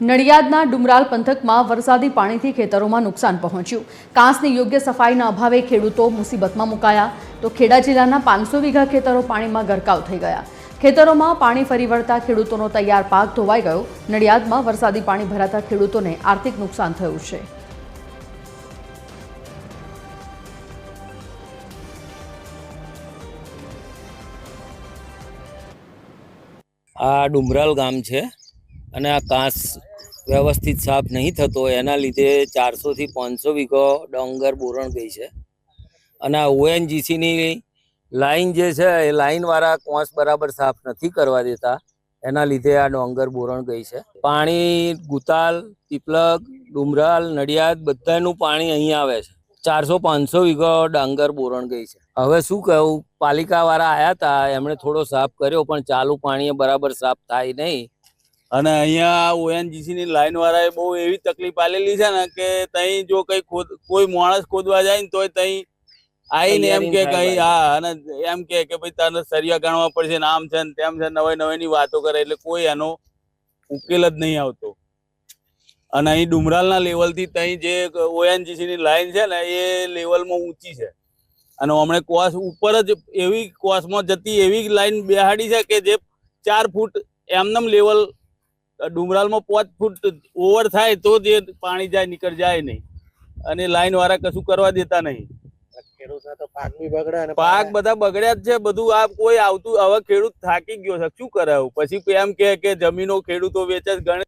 નડિયાદના ડુમરાલ પંથકમાં વરસાદી પાણીથી ખેતરોમાં નુકસાન પહોંચ્યું। કાંસની યોગ્ય સફાઈના અભાવે ખેડૂતો મુસીબતમાં મુકાયા તો ખેડા જિલ્લાના 500 વીઘા ખેતરો પાણીમાં ગરકાવ થઈ ગયા। ખેતરોમાં પાણી ફરી વળતા ખેડૂતોનો તૈયાર પાક ધોવાઈ ગયો। નડિયાદમાં વરસાદી પાણી ભરાતા ખેડૂતોને આર્થિક નુકસાન થયું છે। આ ડુમરાલ ગામ છે અને આ કાંસ વ્યવસ્થિત સાફ નહીં થતો એના લીધે 400 થી 500 વીઘો ડાંગર બોરણ ગઈ છે અને આ ONGC ની લાઈન જે છે એ લાઈન વાળા કોંસ બરાબર સાફ નથી કરવા દેતા એના લીધે આ ડાંગર બોરણ ગઈ છે। પાણી ગુતાલ, પીપલગ, ડુમરાલ, નડિયાદ બધાનું પાણી અહીં આવે છે। 400-500 વીઘો ડાંગર બોરણ ગઈ છે। હવે શું કહું, પાલિકા વાળા આયા હતા, એમણે થોડો સાફ કર્યો પણ ચાલુ પાણીએ બરાબર સાફ થાય નહીં। અને અહીંયા ONGC ની લાઈન વાળાએ બહુ એવી તકલીફ આલેલી છે ને કે તઈ જો કઈ કોઈ માણસ ખોદવા જાય ને તોય તઈ આવીને એમ કે કઈ અને એમ કે ભાઈ તને સરિયા ગણવા પડશે ને આમ છે ને તેમ છે, નવી વાતો કરે એટલે કોઈ એનો ઉકેલ જ નહીં આવતો। અને અહીં ડુમરાલના લેવલથી તઈ જે ONGC ની લાઈન છે ને એ લેવલમાં ઊંચી છે અને હમણાં કોસ ઉપર જ એવી કોસમાં જતી એવી લાઈન બેહાડી છે કે જે 4 ફૂટ એમનેમ લેવલ ડુમરાલમાં 5 ફૂટ ઓવર થાય તો જે પાણી જાય નીકળ જાય નહીં અને લાઈન વાળા કશું કરવા દેતા નહીં। પાક બધા બગડ્યા જ છે બધું। આ કોઈ આવતું હવે ખેડૂત થાકી ગયો છે, શું કરે? પછી એમ કે જમીનો ખેડૂતો વેચે ગણે